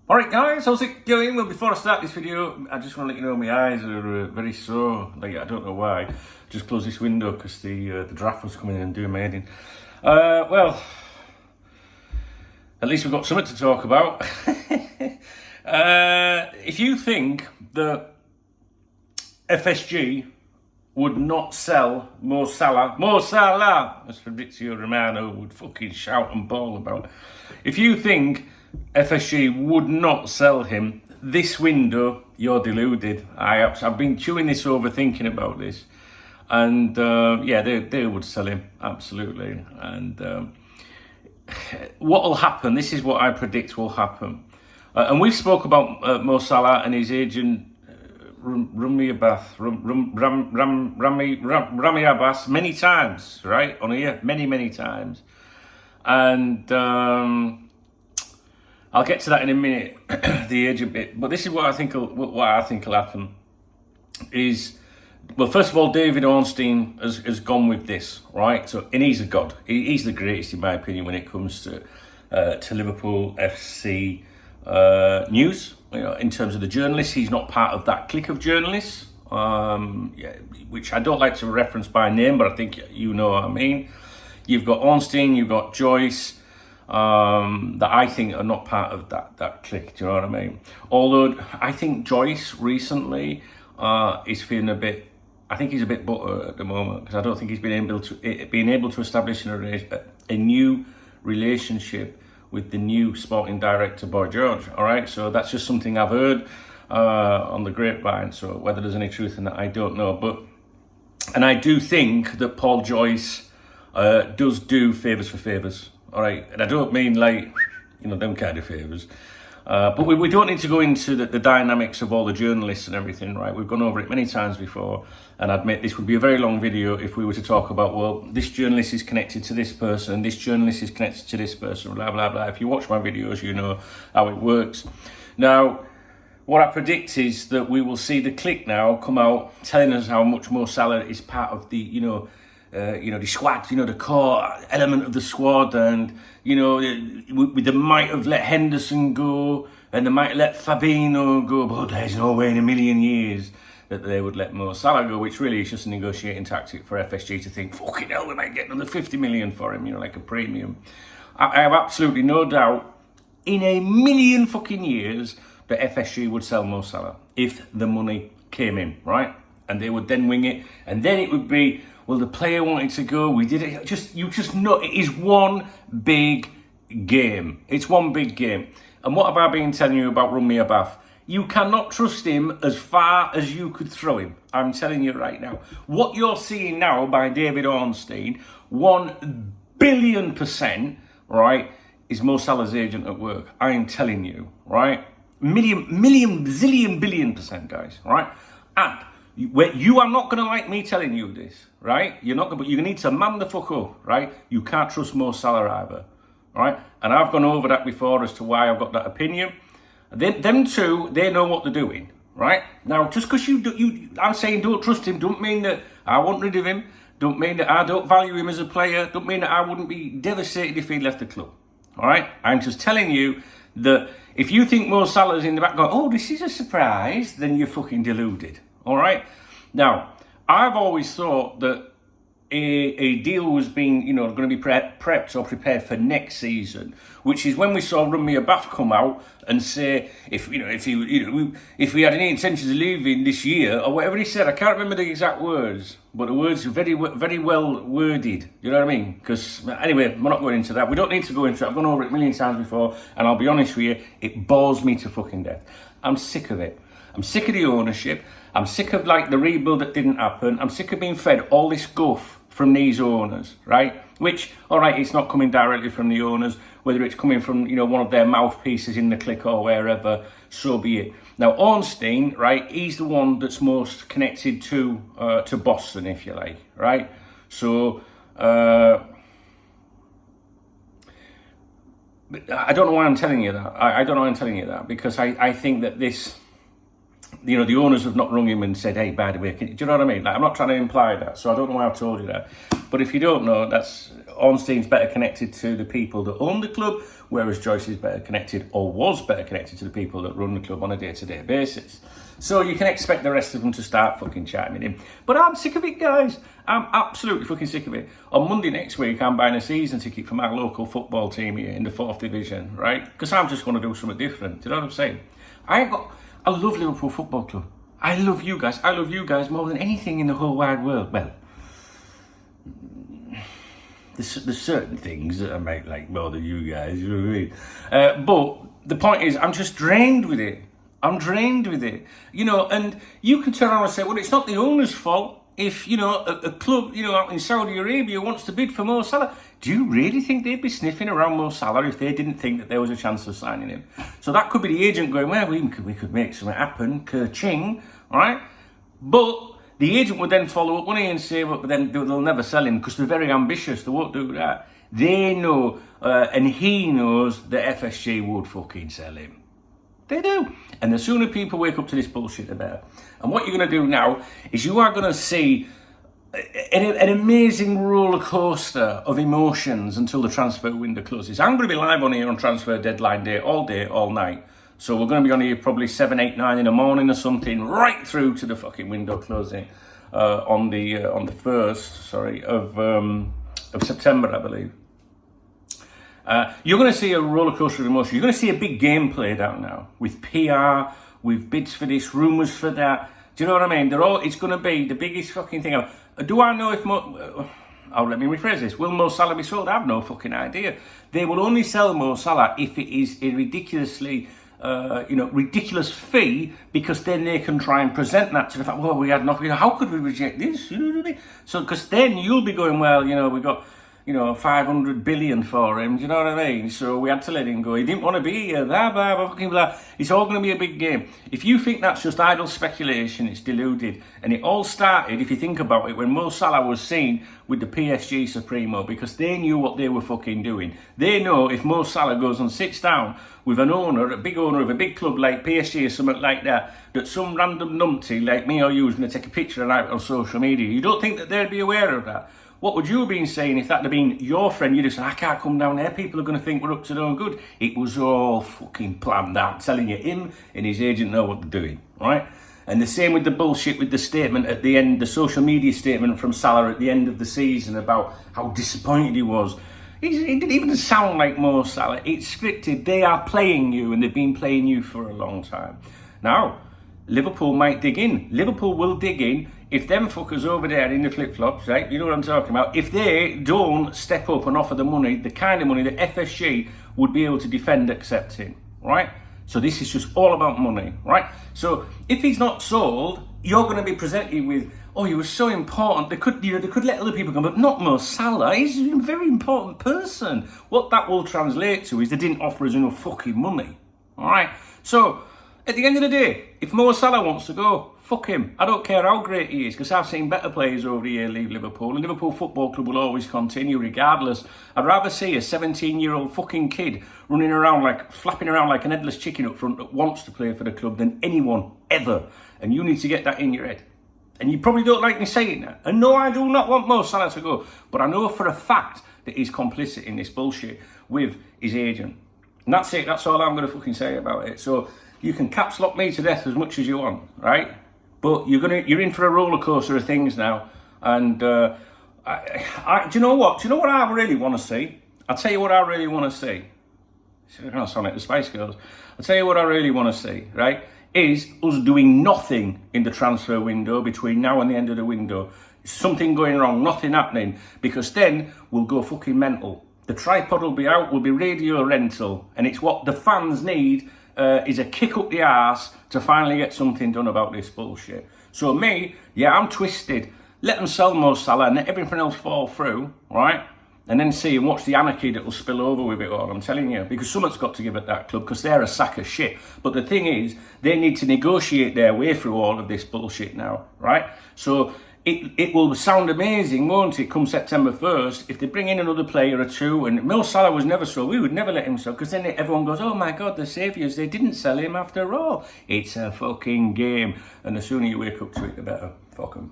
Alright guys, how's it going? Well, before I start this video, I just want to let you know my eyes are very sore. Like, I don't know why. Just close this window because the draft was coming in and doing my head in. Well, at least we've got something to talk about. If you think that FSG would not sell Mo Salah, as Fabrizio Romano would fucking shout and bawl about. If you think FSG would not sell him this window, you're deluded. I've been chewing this over, thinking about this, and yeah, they would sell him, absolutely. And what will happen, this is what I predict will happen. And we've spoke about Mo Salah and his agent Rami Abbas many times, right, on here, many times. And I'll get to that in a minute, the agent bit. But this is what I think will happen. Is, well, first of all, David Ornstein has gone with this, right? So, and he's a god. He's the greatest, in my opinion, when it comes to Liverpool FC news. You know, in terms of the journalists, he's not part of that clique of journalists, yeah, which I don't like to reference by name, but I think you know what I mean. You've got Ornstein, you've got Joyce, that I think are not part of that clique. Do you know what I mean? Although I think Joyce recently is feeling a bit. I think he's a bit butter at the moment because I don't think he's been able to establish a new relationship with the new sporting director, Boy George. All right, so that's just something I've heard on the grapevine. So whether there's any truth in that, I don't know. And I do think that Paul Joyce does do favours for favours. All right, and I don't mean like, you know, them kind of favours. But we don't need to go into the dynamics of all the journalists and everything, right? We've gone over it many times before, and I admit this would be a very long video if we were to talk about, well, this journalist is connected to this person, this journalist is connected to this person, blah, blah, blah. If you watch my videos, you know how it works. Now, what I predict is that we will see the clique now come out telling us how much Mo Salah is part of the, the squad, the core element of the squad, and they might have let Henderson go, and they might let Fabinho go, but there's no way in a million years that they would let Mo Salah go, which really is just a negotiating tactic for FSG to think, fucking hell, we might get another 50 million for him, like a premium. I have absolutely no doubt in a million fucking years that FSG would sell Mo Salah if the money came in, right? And they would then wing it, and then it would be, well, the player wanted to go, we did it. You just know it is one big game. It's one big game. And what have I been telling you about Rami Abbas? You cannot trust him as far as you could throw him. I'm telling you right now. What you're seeing now by David Ornstein, 1 billion %, right, is Mo Salah's agent at work. I am telling you, right? Zillion billion %, guys, right? And you are not going to like me telling you this, right? You're not going, but you need to man the fuck up, right? You can't trust Mo Salah either, right? And I've gone over that before as to why I've got that opinion. Them two, they know what they're doing, right? Now, just because I'm saying don't trust him, don't mean that I want rid of him. Don't mean that I don't value him as a player. Don't mean that I wouldn't be devastated if he left the club, all right? I'm just telling you that if you think Mo Salah's in the back going, oh, this is a surprise, then you're fucking deluded. All right. Now, I've always thought that a deal was being, going to be prepped or prepared for next season, which is when we saw Rami Abbas come out and say, if we had any intentions of leaving this year or whatever he said, I can't remember the exact words, but the words are very, very well worded. You know what I mean? Because anyway, we're not going into that. We don't need to go into it. I've gone over it a million times before, and I'll be honest with you, it bores me to fucking death. I'm sick of it. I'm sick of the ownership. I'm sick of the rebuild that didn't happen. I'm sick of being fed all this guff from these owners, right? Which, all right, it's not coming directly from the owners, whether it's coming from, one of their mouthpieces in the clique or wherever, so be it. Now, Ornstein, right, he's the one that's most connected to Boston, if you like, right? So, I don't know why I'm telling you that. I don't know why I'm telling you that, because I think that this the owners have not rung him and said, hey, by the way, do you know what I mean? Like, I'm not trying to imply that, so I don't know why I've told you that. But if you don't know, that's Ornstein's better connected to the people that own the club, whereas Joyce is better connected, or was better connected to the people that run the club on a day-to-day basis. So you can expect the rest of them to start fucking chatting him. But I'm sick of it, guys. I'm absolutely fucking sick of it. On Monday next week, I'm buying a season ticket for my local football team here in the 4th Division, right? Because I'm just going to do something different. Do you know what I'm saying? I love Liverpool Football Club. I love you guys. I love you guys more than anything in the whole wide world. Well, there's certain things that I might like more than you guys, you know what I mean? But the point is, I'm just drained with it. I'm drained with it. And you can turn around and say, well, it's not the owner's fault if, a club, out in Saudi Arabia wants to bid for Mo Salah. Do you really think they'd be sniffing around Mo Salah if they didn't think that there was a chance of signing him? So that could be the agent going, well, we could make something happen, ka-ching, all right? But the agent would then follow up, wouldn't he, and say, well, but then they'll never sell him because they're very ambitious. They won't do that. They know, and he knows that FSG would fucking sell him. They do. And the sooner people wake up to this bullshit, the better. And what you're going to do now is you are going to see an amazing roller coaster of emotions until the transfer window closes. I'm going to be live on here on transfer deadline day, all night. So we're going to be on here probably 7, 8, 9 in the morning or something, right through to the fucking window closing on the 1st, of September, I believe. You're going to see a roller coaster of emotion. You're going to see a big game played out now with PR, with bids for this, rumours for that. Do you know what I mean? It's going to be the biggest fucking thing ever. Do I know if let me rephrase this. Will Mo Salah be sold? I have no fucking idea. They will only sell Mo Salah if it is a ridiculously, ridiculous fee, because then they can try and present that to the fact, well, we had nothing. How could we reject this? So, because then you'll be going, well, we got 500 billion for him, do you know what I mean? So we had to let him go. He didn't want to be here, blah, blah, blah, fucking blah. It's all going to be a big game. If you think that's just idle speculation, it's deluded. And it all started, if you think about it, when Mo Salah was seen with the PSG Supremo, because they knew what they were fucking doing. They know if Mo Salah goes and sits down with an owner, a big owner of a big club like PSG or something like that some random numpty like me or you is going to take a picture and out on social media. You don't think that they'd be aware of that? What would you have been saying if that had been your friend? You'd have said, I can't come down there. People are going to think we're up to no good. It was all fucking planned out. I'm telling you, him and his agent know what they're doing, right? And the same with the bullshit with the statement at the end, the social media statement from Salah at the end of the season about how disappointed he was. It didn't even sound like Mo Salah. It's scripted. They are playing you, and they've been playing you for a long time. Now, Liverpool might dig in. Liverpool will dig in if them fuckers over there in the flip-flops, right, you know what I'm talking about, if they don't step up and offer the money, the kind of money that FSG would be able to defend accepting, right? So this is just all about money, right? So if he's not sold, you're going to be presented with, oh, he was so important, they could let other people come, but not Mo Salah. He's a very important person. What that will translate to is they didn't offer us enough fucking money, all right? So at the end of the day, if Mo Salah wants to go, fuck him. I don't care how great he is, because I've seen better players over the year leave Liverpool, and Liverpool Football Club will always continue regardless. I'd rather see a 17-year-old fucking kid running around flapping around like an headless chicken up front that wants to play for the club than anyone ever. And you need to get that in your head. And you probably don't like me saying that. And no, I do not want Mo Salah to go. But I know for a fact that he's complicit in this bullshit with his agent. And that's it. That's all I'm going to fucking say about it. So you can caps lock me to death as much as you want, right? But you're in for a roller coaster of things now, and do you know what? Do you know what I really want to see? I'll tell you what I really want to see. I can't sound like the Spice Girls. I'll tell you what I really want to see, right? Is us doing nothing in the transfer window between now and the end of the window. Something going wrong, nothing happening, because then we'll go fucking mental. The tripod will be out, will be radio rental, and it's what the fans need. Is a kick up the arse to finally get something done about this bullshit. So me, yeah, I'm twisted. Let them sell Mo Salah and let everything else fall through, right? And then see and watch the anarchy that will spill over with it all, I'm telling you. Because someone's got to give at that club, because they're a sack of shit. But the thing is, they need to negotiate their way through all of this bullshit now, right? So it will sound amazing, won't it, come September 1st, if they bring in another player or two, and Mo Salah was never sold, we would never let him sell, because then everyone goes, oh my God, the saviours, they didn't sell him after all. It's a fucking game, and the sooner you wake up to it, the better. Fuck 'em.